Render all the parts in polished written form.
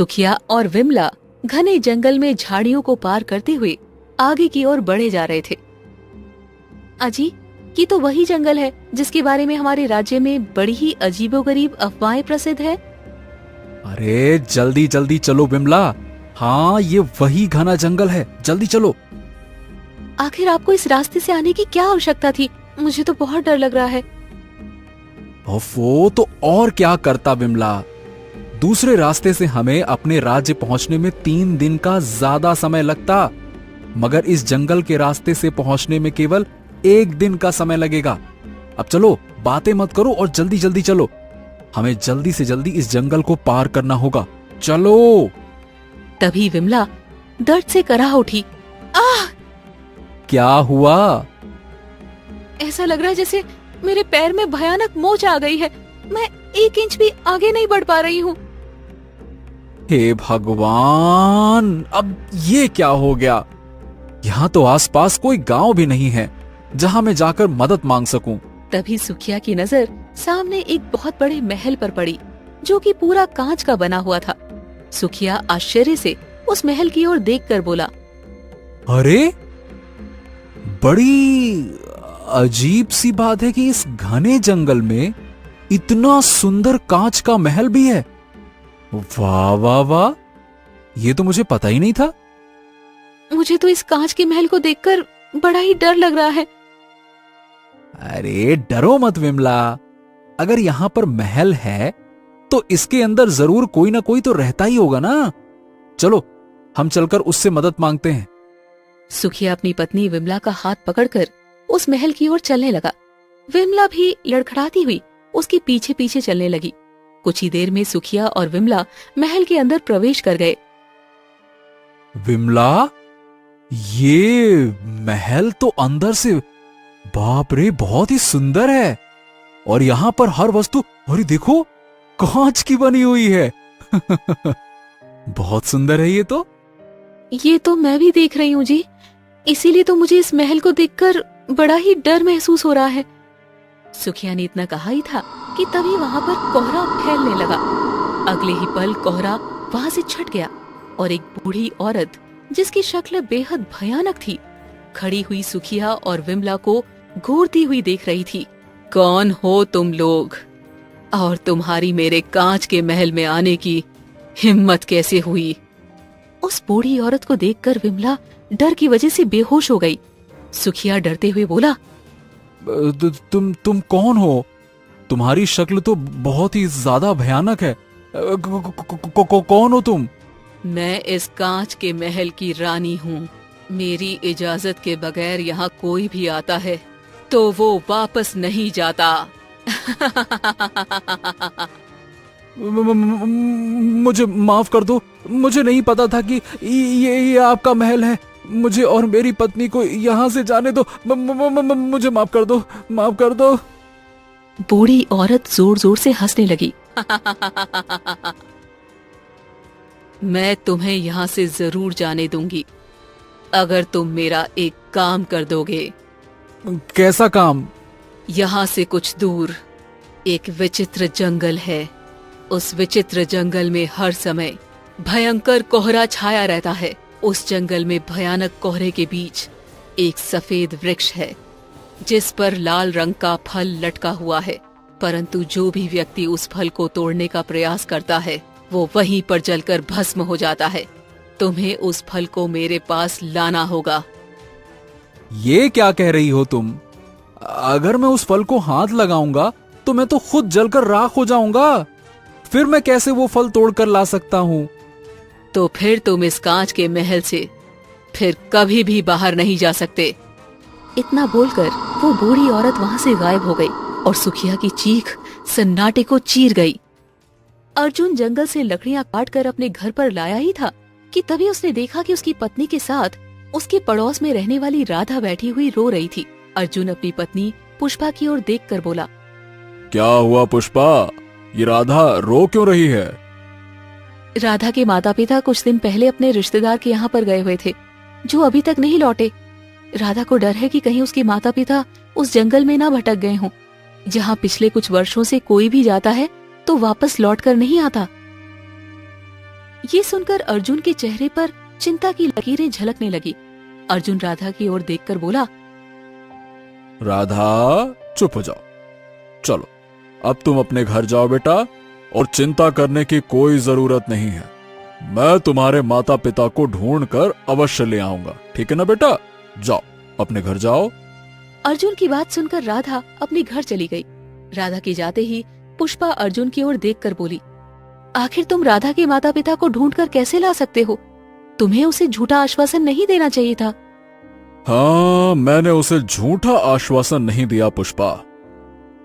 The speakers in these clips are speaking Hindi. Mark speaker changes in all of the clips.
Speaker 1: सुखिया और विमला घने जंगल में झाड़ियों को पार करते हुए आगे की ओर बढ़े जा रहे थे। अजी, ये तो वही जंगल है जिसके बारे में हमारे राज्य में बड़ी ही अजीबोगरीब अफवाहें प्रसिद्ध है।
Speaker 2: अरे जल्दी जल्दी चलो विमला, हाँ ये वही घना जंगल है, जल्दी चलो।
Speaker 1: आखिर आपको इस रास्ते से आने की क्या आवश्यकता थी? मुझे तो बहुत डर लग रहा है।
Speaker 2: वो तो और क्या करता विमला, दूसरे रास्ते से हमें अपने राज्य पहुंचने में 3 दिन का ज्यादा समय लगता, मगर इस जंगल के रास्ते से पहुंचने में केवल 1 दिन का समय लगेगा। अब चलो, बातें मत करो और जल्दी जल्दी चलो, हमें जल्दी से जल्दी इस जंगल को पार करना होगा, चलो।
Speaker 1: तभी विमला दर्द से कराह उठी। आह!
Speaker 2: क्या हुआ?
Speaker 1: ऐसा लग रहा है जैसे मेरे पैर में भयानक मोच आ गई है। मैं 1 इंच भी आगे नहीं बढ़ पा रही हूँ।
Speaker 2: हे भगवान, अब ये क्या हो गया? यहाँ तो आसपास कोई गांव भी नहीं है जहाँ मैं जाकर मदद मांग सकूं।
Speaker 1: तभी सुखिया की नजर सामने एक बहुत बड़े महल पर पड़ी, जो कि पूरा कांच का बना हुआ था। सुखिया आश्चर्य से उस महल की ओर देखकर बोला,
Speaker 2: अरे बड़ी अजीब सी बात है कि इस घने जंगल में इतना सुंदर कांच का महल भी है। वाह वाह वाह, ये तो मुझे पता ही नहीं था।
Speaker 1: मुझे तो इस कांच के महल को देखकर बड़ा ही डर लग रहा है।
Speaker 2: अरे डरो मत विमला, अगर यहां पर महल है तो इसके अंदर जरूर कोई ना कोई तो रहता ही होगा ना। चलो हम चलकर उससे मदद मांगते हैं।
Speaker 1: सुखिया अपनी पत्नी विमला का हाथ पकड़कर उस महल की ओर चलने लगा। विमला भी लड़खड़ाती हुई उसके पीछे पीछे चलने लगी। कुछ ही देर में सुखिया और विमला महल के अंदर प्रवेश कर गए।
Speaker 2: विमला, ये महल तो अंदर से बाप रे बहुत ही सुंदर है, और यहां पर हर वस्तु, अरे देखो, कांच की बनी हुई है। बहुत सुंदर है ये तो
Speaker 1: मैं भी देख रही हूँ जी, इसीलिए तो मुझे इस महल को देखकर बड़ा ही डर महसूस हो रहा है। सुखिया ने इतना कहा ही था कि तभी वहां पर कोहरा फैलने लगा। अगले ही पल कोहरा वहां से छट गया और एक बूढ़ी औरत, जिसकी शक्ल बेहद भयानक थी, खड़ी हुई सुखिया और विमला को घूरती हुई देख रही थी। कौन हो तुम लोग, और तुम्हारी मेरे कांच के महल में आने की हिम्मत कैसे हुई? उस बूढ़ी औरत को देखकर विमला डर की वजह से बेहोश हो गई। सुखिया डरते हुए बोला,
Speaker 2: तुम कौन हो? तुम्हारी शक्ल तो बहुत ही ज्यादा भयानक है। कौन हो तुम?
Speaker 1: मैं इस कांच के महल की रानी हूँ। मेरी इजाजत के बगैर यहाँ कोई भी आता है तो वो वापस नहीं जाता।
Speaker 2: मुझे माफ कर दो, मुझे नहीं पता था कि ये आपका महल है। मुझे और मेरी पत्नी को यहाँ से जाने दो। मुझे माफ कर दो, माफ कर दो।
Speaker 1: बूढ़ी औरत जोर जोर से हंसने लगी। मैं तुम्हें यहाँ से जरूर जाने दूंगी, अगर तुम मेरा एक काम कर दोगे।
Speaker 2: कैसा काम?
Speaker 1: यहाँ से कुछ दूर एक विचित्र जंगल है। उस विचित्र जंगल में हर समय भयंकर कोहरा छाया रहता है। उस जंगल में भयानक कोहरे के बीच एक सफेद वृक्ष है, जिस पर लाल रंग का फल लटका हुआ है, परंतु जो भी व्यक्ति उस फल को तोड़ने का प्रयास करता है वो वहीं पर जलकर भस्म हो जाता है। तुम्हें उस फल को मेरे पास लाना होगा।
Speaker 2: ये क्या कह रही हो तुम? अगर मैं उस फल को हाथ लगाऊंगा तो मैं तो खुद जलकर राख हो जाऊंगा। फिर मैं कैसे वो फल तोड़कर ला सकता हूँ?
Speaker 1: तो फिर तुम इस कांच के महल से फिर कभी भी बाहर नहीं जा सकते। इतना बोलकर वो बूढ़ी औरत वहां से गायब हो गई और सुखिया की चीख सन्नाटे को चीर गई। अर्जुन जंगल से लकड़ियां काटकर अपने घर पर लाया ही था कि तभी उसने देखा कि उसकी पत्नी के साथ उसके पड़ोस में रहने वाली राधा बैठी हुई रो रही थी। अर्जुन अपनी पत्नी पुष्पा की ओर देखकर बोला,
Speaker 2: क्या हुआ पुष्पा, ये राधा रो क्यों रही है?
Speaker 1: राधा के माता पिता कुछ दिन पहले अपने रिश्तेदार के यहाँ पर गए हुए थे, जो अभी तक नहीं लौटे। राधा को डर है कि कहीं उसके माता पिता उस जंगल में ना भटक गए हों, जहाँ पिछले कुछ वर्षों से कोई भी जाता है तो वापस लौट कर नहीं आता। ये सुनकर अर्जुन के चेहरे पर चिंता की लकीरें झलकने लगी। अर्जुन राधा की ओर देखकर बोला,
Speaker 2: राधा चुप हो जाओ, चलो अब तुम अपने घर जाओ बेटा, और चिंता करने की कोई जरूरत नहीं है। मैं तुम्हारे माता पिता को ढूंढकर अवश्य ले आऊंगा, ठीक है ना बेटा? जाओ अपने घर जाओ।
Speaker 1: अर्जुन की बात सुनकर राधा अपने घर चली गई। राधा के जाते ही पुष्पा अर्जुन की ओर देखकर बोली, आखिर तुम राधा के माता पिता को ढूंढकर कैसे ला सकते हो? तुम्हें उसे झूठा आश्वासन नहीं देना चाहिए था।
Speaker 2: हाँ, मैंने उसे झूठा आश्वासन नहीं दिया पुष्पा।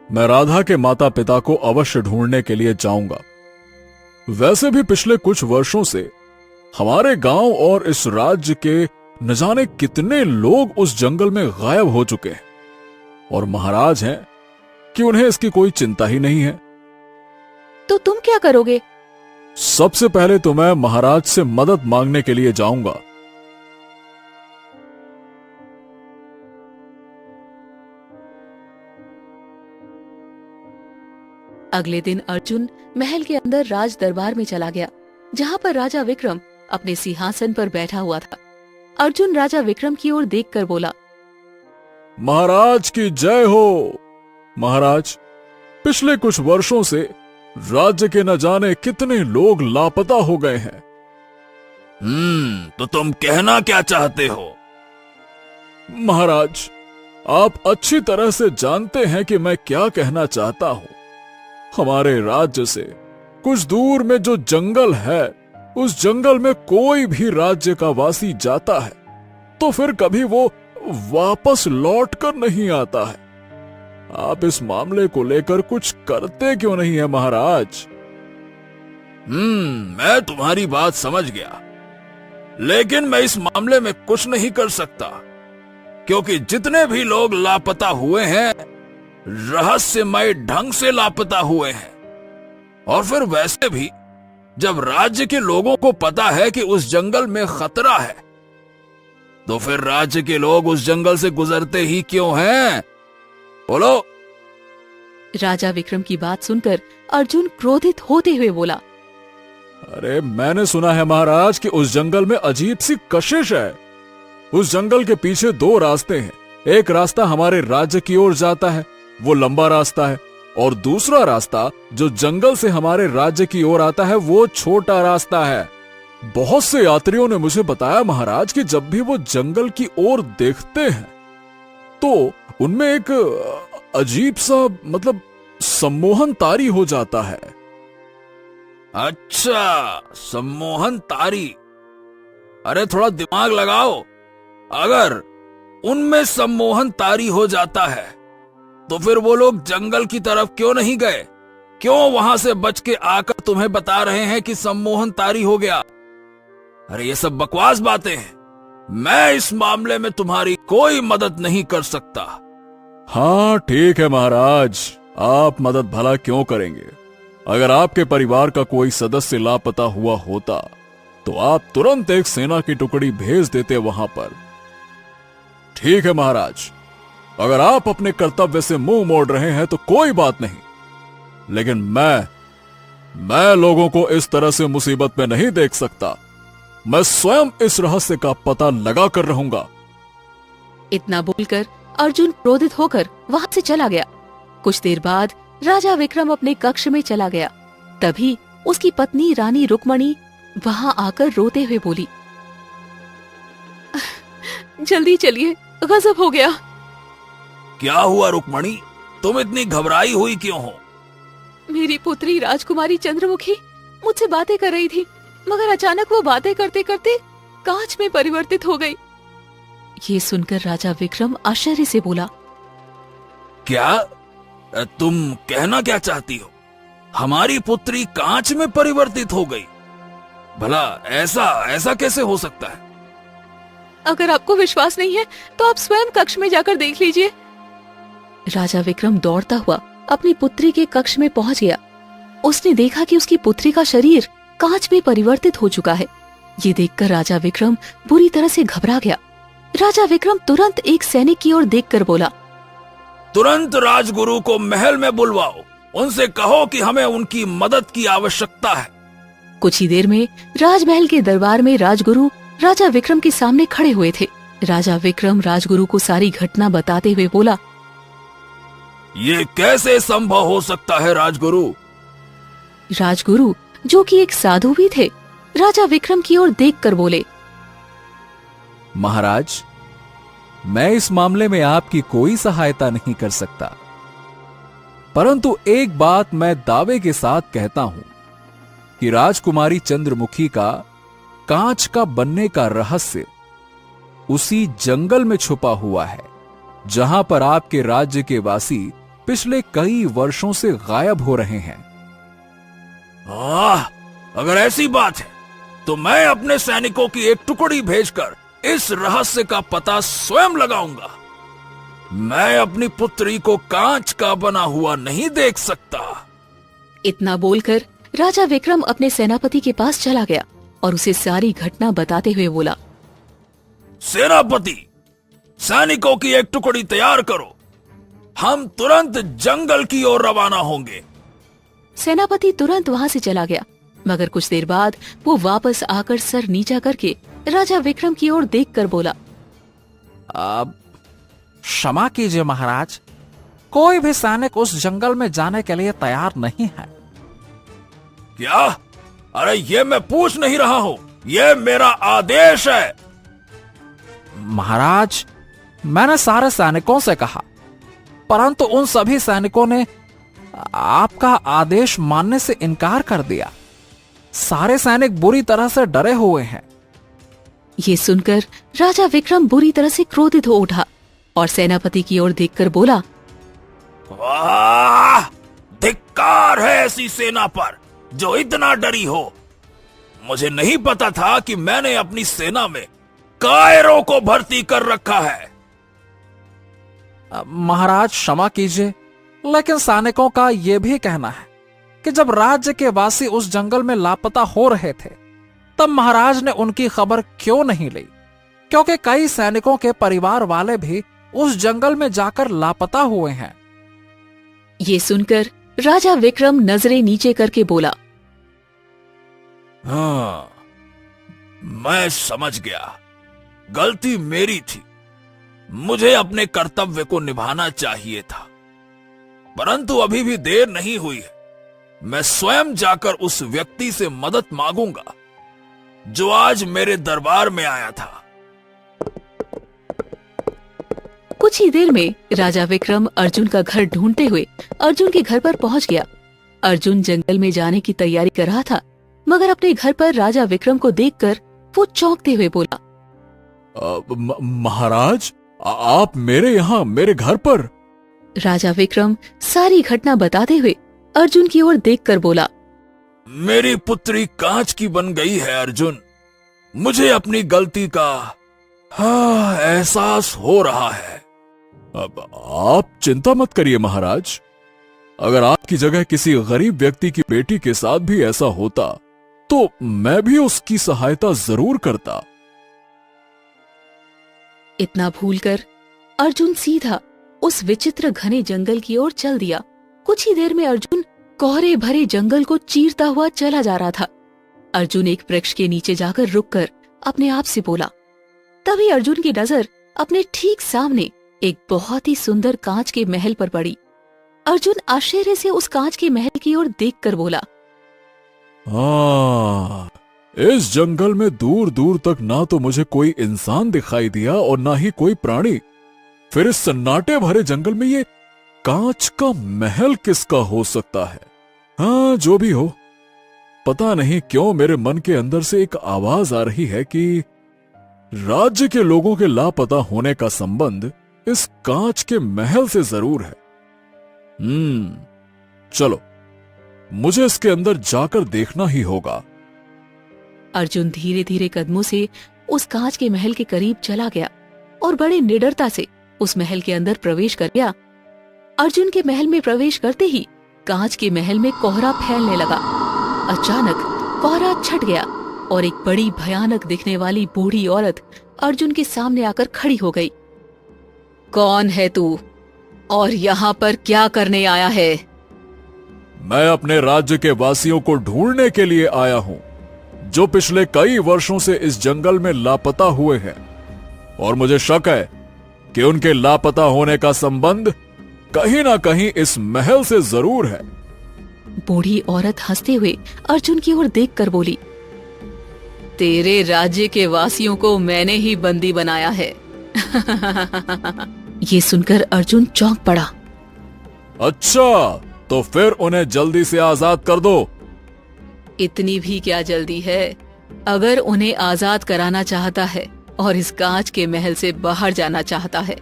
Speaker 2: मैं राधा के माता पिता को अवश्य ढूंढने के लिए जाऊंगा। वैसे भी पिछले कुछ वर्षों से हमारे गांव और इस राज्य के न जाने कितने लोग उस जंगल में गायब हो चुके हैं, और महाराज हैं कि उन्हें इसकी कोई चिंता ही नहीं है।
Speaker 1: तो तुम क्या करोगे?
Speaker 2: सबसे पहले तो मैं महाराज से मदद मांगने के लिए जाऊंगा।
Speaker 1: अगले दिन अर्जुन महल के अंदर राज दरबार में चला गया, जहाँ पर राजा विक्रम अपने सिंहासन पर बैठा हुआ था। अर्जुन राजा विक्रम की ओर देखकर बोला,
Speaker 2: महाराज की जय हो। महाराज, पिछले कुछ वर्षों से राज्य के न जाने कितने लोग लापता हो गए हैं।
Speaker 3: तो तुम कहना क्या चाहते हो?
Speaker 2: महाराज, आप अच्छी तरह से जानते हैं कि मैं क्या कहना चाहता हूं। हमारे राज्य से कुछ दूर में जो जंगल है, उस जंगल में कोई भी राज्य का वासी जाता है तो फिर कभी वो वापस लौट कर नहीं आता है। आप इस मामले को लेकर कुछ करते क्यों नहीं है महाराज?
Speaker 3: मैं तुम्हारी बात समझ गया, लेकिन मैं इस मामले में कुछ नहीं कर सकता, क्योंकि जितने भी लोग लापता हुए हैं रहस्यमय ढंग से लापता हुए हैं। और फिर वैसे भी जब राज्य के लोगों को पता है कि उस जंगल में खतरा है, तो फिर राज्य के लोग उस जंगल से गुजरते ही क्यों हैं? बोलो।
Speaker 1: राजा विक्रम की बात सुनकर अर्जुन क्रोधित होते हुए बोला,
Speaker 2: अरे मैंने सुना है महाराज कि उस जंगल में अजीब सी कशिश है। उस जंगल के पीछे दो रास्ते हैं। एक रास्ता हमारे राज्य की ओर जाता है, वो लंबा रास्ता है, और दूसरा रास्ता जो जंगल से हमारे राज्य की ओर आता है, वो छोटा रास्ता है। बहुत से यात्रियों ने मुझे बताया महाराज कि जब भी वो जंगल की ओर देखते हैं तो उनमें एक अजीब सा मतलब सम्मोहन तारी हो जाता है।
Speaker 3: अच्छा, सम्मोहन तारी। अरे थोड़ा दिमाग लगाओ। अगर उनमें सम्मोहन तारी हो जाता है तो फिर वो लोग जंगल की तरफ क्यों नहीं गए? क्यों वहां से बच के आकर तुम्हें बता रहे हैं कि सम्मोहन तारी हो गया? अरे ये सब बकवास बातें हैं। मैं इस मामले में तुम्हारी कोई मदद नहीं कर सकता।
Speaker 2: हाँ ठीक है महाराज, आप मदद भला क्यों करेंगे? अगर आपके परिवार का कोई सदस्य लापता हुआ होता तो आप तुरंत एक सेना की टुकड़ी भेज देते वहां पर। ठीक है महाराज, अगर आप अपने कर्तव्य से मुंह मोड़ रहे हैं तो कोई बात नहीं, लेकिन मैं लोगों को इस तरह से मुसीबत में नहीं देख सकता। मैं स्वयं इस रहस्य का पता लगा कर रहूंगा।
Speaker 1: इतना बोलकर अर्जुन क्रोधित होकर वहां से चला गया। कुछ देर बाद राजा विक्रम अपने कक्ष में चला गया। तभी उसकी पत्नी रानी रुक्मणी वहां आकर रोते हुए बोली, जल्दी चलिए, गजब हो गया।
Speaker 3: क्या हुआ रुक्मणी? तुम इतनी घबराई हुई क्यों हो?
Speaker 1: मेरी पुत्री राजकुमारी चंद्रमुखी मुझसे बातें कर रही थी, मगर अचानक वो बातें करते करते कांच में परिवर्तित हो गई। ये सुनकर राजा विक्रम आश्चर्य से बोला,
Speaker 3: क्या? तुम कहना क्या चाहती हो? हमारी पुत्री कांच में परिवर्तित हो गई? भला ऐसा कैसे हो सकता है?
Speaker 1: अगर आपको विश्वास नहीं है तो आप स्वयं कक्ष में जाकर देख लीजिए। राजा विक्रम दौड़ता हुआ अपनी पुत्री के कक्ष में पहुंच गया। उसने देखा कि उसकी पुत्री का शरीर कांच में परिवर्तित हो चुका है। ये देखकर राजा विक्रम बुरी तरह से घबरा गया। राजा विक्रम तुरंत एक सैनिक की ओर देखकर बोला,
Speaker 3: तुरंत राजगुरु को महल में बुलवाओ। उनसे कहो कि हमें उनकी मदद की आवश्यकता है।
Speaker 1: कुछ ही देर में राजमहल के दरबार में राजगुरु राजा विक्रम के सामने खड़े हुए थे। राजा विक्रम राजगुरु को सारी घटना बताते हुए बोला,
Speaker 3: ये कैसे संभव हो सकता है राजगुरु?
Speaker 1: राजगुरु, जो कि एक साधु भी थे, राजा विक्रम की ओर देखकर बोले,
Speaker 2: महाराज, मैं इस मामले में आपकी कोई सहायता नहीं कर सकता, परंतु एक बात मैं दावे के साथ कहता हूं कि राजकुमारी चंद्रमुखी का कांच का बनने का रहस्य उसी जंगल में छुपा हुआ है जहां पर आपके राज्य के वासी पिछले कई वर्षों से गायब हो रहे हैं।
Speaker 3: अगर ऐसी बात है तो मैं अपने सैनिकों की एक टुकड़ी भेजकर इस रहस्य का पता स्वयं लगाऊंगा। मैं अपनी पुत्री को कांच का बना हुआ नहीं देख सकता।
Speaker 1: इतना बोलकर राजा विक्रम अपने सेनापति के पास चला गया और उसे सारी घटना बताते हुए बोला,
Speaker 3: सेनापति, सैनिकों की एक टुकड़ी तैयार करो, हम तुरंत जंगल की ओर रवाना होंगे।
Speaker 1: सेनापति तुरंत वहां से चला गया, मगर कुछ देर बाद वो वापस आकर सर नीचा करके राजा विक्रम की ओर देखकर बोला,
Speaker 4: अब क्षमा कीजिए महाराज, कोई भी सैनिक उस जंगल में जाने के लिए तैयार नहीं है।
Speaker 3: क्या? अरे ये मैं पूछ नहीं रहा हूं, ये मेरा आदेश है।
Speaker 4: महाराज, मैंने सारे सैनिकों से कहा, परंतु उन सभी सैनिकों ने आपका आदेश मानने से इनकार कर दिया। सारे सैनिक बुरी तरह से डरे हुए हैं।
Speaker 1: ये सुनकर राजा विक्रम बुरी तरह से क्रोधित हो उठा और सेनापति की ओर देखकर बोला,
Speaker 3: वाह! धिक्कार है ऐसी सेना पर जो इतना डरी हो। मुझे नहीं पता था कि मैंने अपनी सेना में कायरों को भर्ती कर रखा है।
Speaker 4: महाराज क्षमा कीजिए, लेकिन सैनिकों का यह भी कहना है कि जब राज्य के वासी उस जंगल में लापता हो रहे थे तब महाराज ने उनकी खबर क्यों नहीं ली, क्योंकि कई सैनिकों के परिवार वाले भी उस जंगल में जाकर लापता हुए हैं।
Speaker 1: ये सुनकर राजा विक्रम नजरें नीचे करके बोला,
Speaker 3: हाँ, मैं समझ गया, गलती मेरी थी। मुझे अपने कर्तव्य को निभाना चाहिए था, परंतु अभी भी देर नहीं हुई है। मैं स्वयं जाकर उस व्यक्ति से मदद मांगूंगा जो आज मेरे दरबार में आया था।
Speaker 1: कुछ ही देर में राजा विक्रम अर्जुन का घर ढूंढते हुए अर्जुन के घर पर पहुंच गया। अर्जुन जंगल में जाने की तैयारी कर रहा था, मगर अपने घर पर राजा विक्रम को देखकर वो चौंकते हुए बोला,
Speaker 2: महाराज, आप मेरे यहाँ मेरे घर पर?
Speaker 1: राजा विक्रम सारी घटना बताते हुए अर्जुन की ओर देखकर बोला,
Speaker 3: मेरी पुत्री कांच की बन गई है अर्जुन। मुझे अपनी गलती का एहसास हो रहा है।
Speaker 2: अब आप चिंता मत करिए महाराज, अगर आपकी जगह किसी गरीब व्यक्ति की बेटी के साथ भी ऐसा होता तो मैं भी उसकी सहायता जरूर करता।
Speaker 1: इतना भूलकर अर्जुन सीधा उस विचित्र घने जंगल की ओर चल दिया। कुछ ही देर में अर्जुन कोहरे भरे जंगल को चीरता हुआ चला जा रहा था। अर्जुन एक वृक्ष के नीचे जाकर रुककर अपने आप से बोला। तभी अर्जुन की नजर अपने ठीक सामने एक बहुत ही सुंदर कांच के महल पर पड़ी। अर्जुन आश्चर्य से उस कांच के महल की ओर देखकर बोला,
Speaker 2: हाँ, इस जंगल में दूर दूर तक ना तो मुझे कोई इंसान दिखाई दिया और ना ही कोई प्राणी। फिर इस सन्नाटे भरे जंगल में ये कांच का महल किसका हो सकता है? हाँ, जो भी हो, पता नहीं क्यों मेरे मन के अंदर से एक आवाज आ रही है कि राज्य के लोगों के लापता होने का संबंध इस कांच के महल से जरूर है। चलो, मुझे इसके अंदर जाकर देखना ही होगा।
Speaker 1: अर्जुन धीरे धीरे कदमों से उस कांच के महल के करीब चला गया और बड़े निडरता से उस महल के अंदर प्रवेश कर गया। अर्जुन के महल में प्रवेश करते ही कांच के महल में कोहरा फैलने लगा। अचानक कोहरा छट गया और एक बड़ी भयानक दिखने वाली बूढ़ी औरत अर्जुन के सामने आकर खड़ी हो गई। कौन है तू और यहाँ पर क्या करने आया है?
Speaker 3: मैं अपने राज्य के वासियों को ढूंढने के लिए आया हूं, जो पिछले कई वर्षों से इस जंगल में लापता हुए हैं, और मुझे शक है कि उनके लापता होने का संबंध कहीं ना कहीं इस महल से जरूर है।
Speaker 1: बूढ़ी औरत हंसते हुए अर्जुन की ओर देखकर बोली, तेरे राज्य के वासियों को मैंने ही बंदी बनाया है। ये सुनकर अर्जुन चौंक पड़ा।
Speaker 3: अच्छा, तो फिर उन्हें जल्दी से आजाद कर दो।
Speaker 1: इतनी भी क्या जल्दी है? अगर उन्हें आजाद कराना चाहता है और इस कांच के महल से बाहर जाना चाहता है,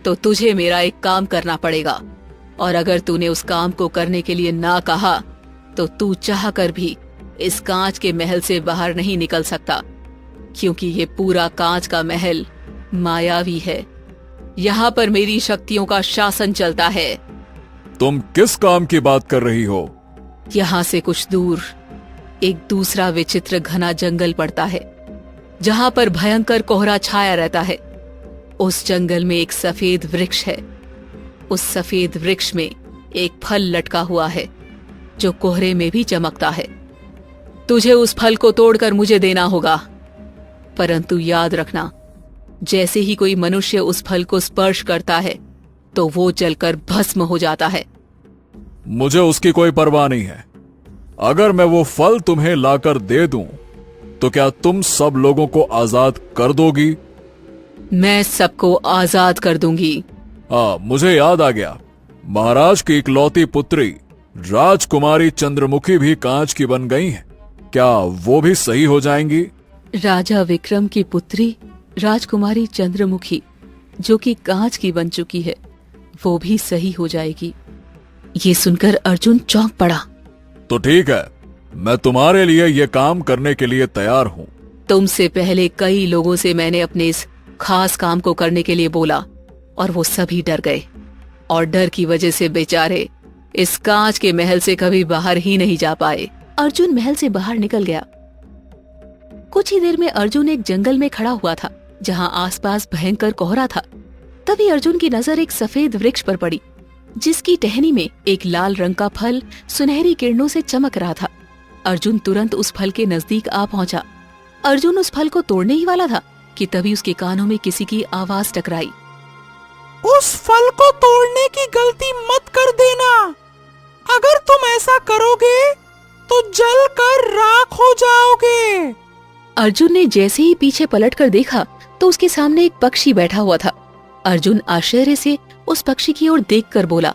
Speaker 1: तो तुझे मेरा एक काम करना पड़ेगा, और अगर तूने उस काम को करने के लिए ना कहा तो तू चाह कर भी इस कांच के महल से बाहर नहीं निकल सकता, क्योंकि ये पूरा कांच का महल मायावी है। यहाँ पर मेरी शक्तियों का शासन चलता है।
Speaker 3: तुम किस काम की बात कर रही हो?
Speaker 1: यहाँ से कुछ दूर एक दूसरा विचित्र घना जंगल पड़ता है, जहाँ पर भयंकर कोहरा छाया रहता है। उस जंगल में एक सफेद वृक्ष है। उस सफेद वृक्ष में एक फल लटका हुआ है, जो कोहरे में भी चमकता है। तुझे उस फल को तोड़कर मुझे देना होगा, परंतु याद रखना, जैसे ही कोई मनुष्य उस फल को स्पर्श करता है तो वो जलकर भस्म हो जाता है।
Speaker 3: मुझे उसकी कोई परवाह नहीं है। अगर मैं वो फल तुम्हें लाकर दे दूं, तो क्या तुम सब लोगों को आजाद कर दोगी?
Speaker 1: मैं सबको आजाद कर दूंगी।
Speaker 3: मुझे याद आ गया, महाराज की इकलौती पुत्री राजकुमारी चंद्रमुखी भी कांच की बन गई है। क्या वो भी सही हो जाएंगी?
Speaker 1: राजा विक्रम की पुत्री राजकुमारी चंद्रमुखी, जो कि कांच की बन चुकी है, वो भी सही हो जाएगी। ये सुनकर अर्जुन चौंक पड़ा।
Speaker 3: तो ठीक है, मैं तुम्हारे लिए ये काम करने के लिए तैयार हूँ।
Speaker 1: तुमसे पहले कई लोगों से मैंने अपने इस खास काम को करने के लिए बोला, और वो सभी डर गए, और डर की वजह से बेचारे इस कांच के महल से कभी बाहर ही नहीं जा पाए। अर्जुन महल से बाहर निकल गया। कुछ ही देर में अर्जुन एक जंगल में खड़ा हुआ था, जहाँ आसपास भयंकर कोहरा था। तभी अर्जुन की नजर एक सफेद वृक्ष पर पड़ी, जिसकी टहनी में एक लाल रंग का फल सुनहरी किरणों से चमक रहा था। अर्जुन तुरंत उस फल के नजदीक आ पहुंचा। अर्जुन उस फल को तोड़ने ही वाला था कि तभी उसके कानों में किसी की आवाज टकराई।
Speaker 4: उस फल को तोड़ने की गलती मत कर देना। अगर तुम ऐसा करोगे तो जल कर राख हो जाओगे।
Speaker 1: अर्जुन ने जैसे ही पीछे पलटकर देखा तो उसके सामने एक पक्षी बैठा हुआ था। अर्जुन आश्चर्य से उस पक्षी की ओर देखकर बोला,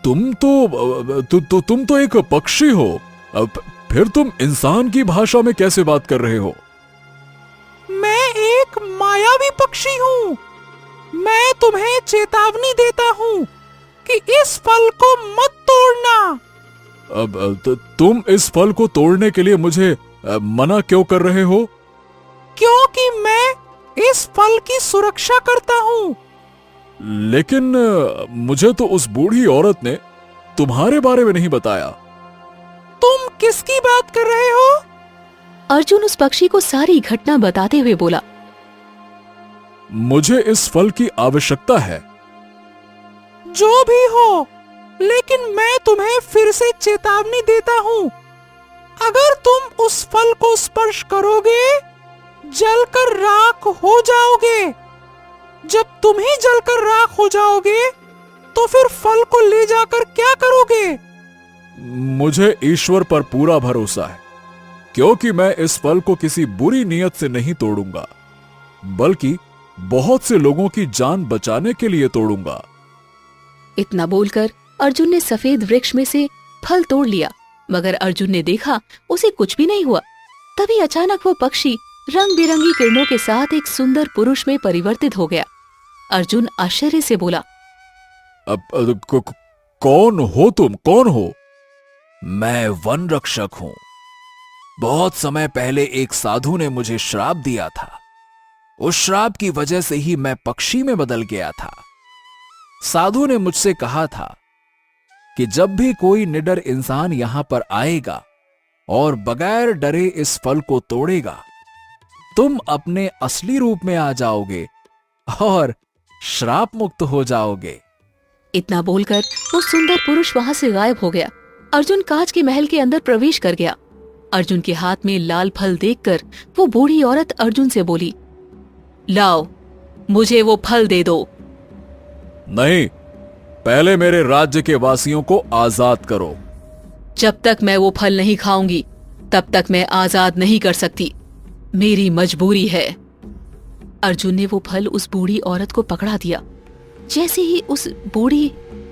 Speaker 3: तुम तो एक पक्षी हो। फिर तुम इंसान की भाषा में कैसे बात कर रहे हो?
Speaker 4: मैं एक मायावी पक्षी हूँ। मैं तुम्हें चेतावनी देता हूँ कि इस फल को मत तोड़ना।
Speaker 3: तुम इस फल को तोड़ने के लिए मुझे मना क्यों कर रहे हो?
Speaker 4: क्योंकि मैं इस फल की सुरक्षा करता हूँ।
Speaker 3: लेकिन मुझे तो उस बूढ़ी औरत ने तुम्हारे बारे में नहीं बताया।
Speaker 4: तुम किसकी बात कर रहे हो?
Speaker 1: अर्जुन उस पक्षी को सारी घटना बताते हुए बोला,
Speaker 3: मुझे इस फल की आवश्यकता है।
Speaker 4: जो भी हो, लेकिन मैं तुम्हें फिर से चेतावनी देता हूँ, अगर तुम उस फल को स्पर्श करोगे जलकर राख हो जाओगे। जब तुम ही जलकर राख हो जाओगे तो फिर फल को ले जाकर क्या करोगे?
Speaker 3: मुझे ईश्वर पर पूरा भरोसा है, क्योंकि मैं इस फल को किसी बुरी नीयत से नहीं तोड़ूंगा, बल्कि बहुत से लोगों की जान बचाने के लिए तोड़ूंगा।
Speaker 1: इतना बोलकर अर्जुन ने सफेद वृक्ष में से फल तोड़ लिया, मगर अर्जुन ने देखा उसे कुछ भी नहीं हुआ। तभी अचानक वो पक्षी रंग बिरंगी किरणों के साथ एक सुंदर पुरुष में परिवर्तित हो गया। अर्जुन आश्चर्य से बोला,
Speaker 3: कौन हो तुम? कौन हो? मैं वन रक्षक हूं। बहुत समय पहले एक साधु ने मुझे श्राप दिया था। उस श्राप की वजह से ही मैं पक्षी में बदल गया था। साधु ने मुझसे कहा था कि जब भी कोई निडर इंसान यहां पर आएगा और बगैर डरे इस फल को तोड़ेगा, तुम अपने असली रूप में आ जाओगे और श्राप मुक्त हो जाओगे।
Speaker 1: इतना बोलकर वो सुंदर पुरुष वहां से गायब हो गया अर्जुन कांच के महल के अंदर प्रवेश कर गया। अर्जुन के हाथ में लाल फल देखकर वो बूढ़ी औरत अर्जुन से बोली, लाओ, मुझे वो फल दे दो।
Speaker 3: नहीं, पहले मेरे राज्य के वासियों को आजाद करो।
Speaker 1: जब तक मैं वो फल नहीं खाऊंगी तब तक मैं आजाद नहीं कर सकती, मेरी मजबूरी है। अर्जुन ने वो फल उस बूढ़ी औरत को पकड़ा दिया। जैसे ही उस बूढ़ी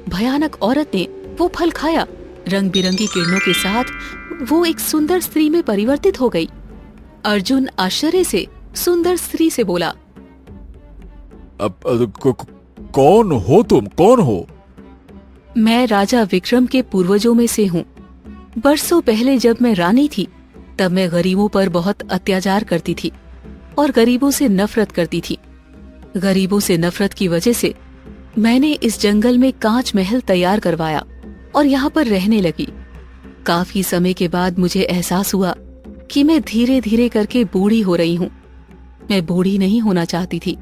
Speaker 1: भयानक औरत ने वो फल खाया, रंग बिरंगी किरणों के साथ वो एक सुंदर स्त्री में परिवर्तित हो गई। अर्जुन आश्चर्य से सुंदर स्त्री से बोला,
Speaker 3: कौन हो तुम, कौन हो?
Speaker 1: मैं राजा विक्रम के पूर्वजों में से हूँ। बरसों पहले जब मैं रानी थी तब मैं गरीबों पर बहुत अत्याचार करती थी और गरीबों से नफरत करती थी। गरीबों से नफरत की वजह से मैंने इस जंगल में कांच महल तैयार करवाया और यहाँ पर रहने लगी। काफी समय के बाद मुझे एहसास हुआ कि मैं धीरे धीरे करके बूढ़ी हो रही हूँ। मैं बूढ़ी नहीं होना चाहती थी।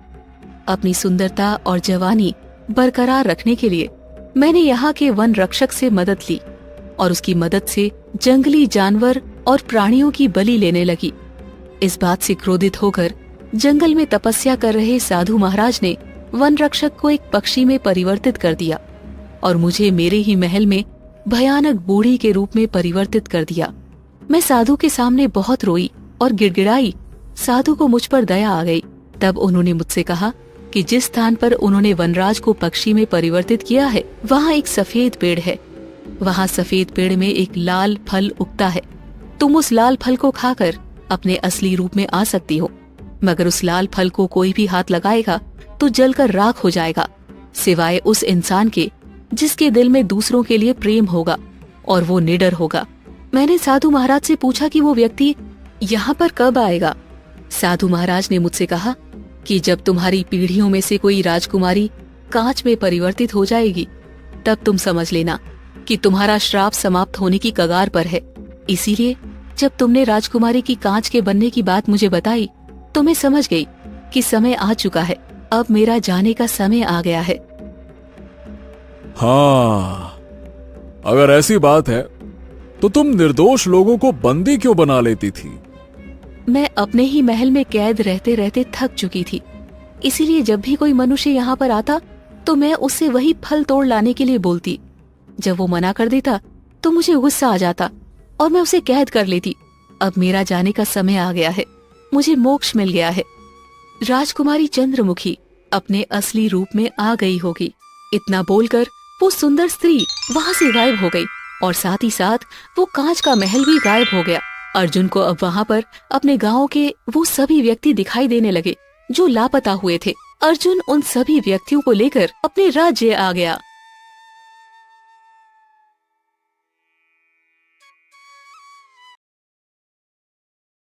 Speaker 1: अपनी सुंदरता और जवानी बरकरार रखने के लिए मैंने यहाँ के वन रक्षक से मदद ली और उसकी मदद से जंगली जानवर और प्राणियों की बलि लेने लगी। इस बात से क्रोधित होकर जंगल में तपस्या कर रहे साधु महाराज ने वन रक्षक को एक पक्षी में परिवर्तित कर दिया और मुझे मेरे ही महल में भयानक बूढ़ी के रूप में परिवर्तित कर दिया। मैं साधु के सामने बहुत रोई और गिड़गिड़ाई। साधु को मुझ पर दया आ गई। तब उन्होंने मुझसे कहा कि जिस स्थान पर उन्होंने वनराज को पक्षी में परिवर्तित किया है वहाँ एक सफेद पेड़ है। वहाँ सफेद पेड़ में एक लाल फल उगता है। तुम उस लाल फल को खाकर अपने असली रूप में आ सकती हो, मगर उस लाल फल को कोई भी हाथ लगाएगा तो जलकर राख हो जाएगा, सिवाय उस इंसान के जिसके दिल में दूसरों के लिए प्रेम होगा और वो निडर होगा। मैंने साधु महाराज से पूछा कि वो व्यक्ति यहाँ पर कब आएगा। साधु महाराज ने मुझसे कहा कि जब तुम्हारी पीढ़ियों में से कोई राजकुमारी कांच में परिवर्तित हो जाएगी तब तुम समझ लेना कि तुम्हारा श्राप समाप्त होने की कगार पर है। इसीलिए जब तुमने राजकुमारी की कांच के बनने की बात मुझे बताई तो मैं समझ गई कि समय आ चुका है। अब मेरा जाने का समय आ गया है।
Speaker 3: हाँ, अगर ऐसी बात है तो तुम निर्दोष लोगों को बंदी क्यों बना लेती थी?
Speaker 1: मैं अपने ही महल में कैद रहते रहते थक चुकी थी। इसीलिए जब भी कोई मनुष्य यहाँ पर आता तो मैं उससे वही फल तोड़ लाने के लिए बोलती। जब वो मना कर देता तो मुझे गुस्सा आ जाता और मैं उसे कैद कर लेती। अब मेरा जाने का समय आ गया है, मुझे मोक्ष मिल गया है। राजकुमारी चंद्रमुखी अपने असली रूप में आ गई होगी। इतना बोलकर वो सुंदर स्त्री वहाँ से गायब हो गई और साथ ही साथ वो कांच का महल भी गायब हो गया। अर्जुन को अब वहाँ पर अपने गांव के वो सभी व्यक्ति दिखाई देने लगे जो लापता हुए थे। अर्जुन उन सभी व्यक्तियों को लेकर अपने राज्य आ गया।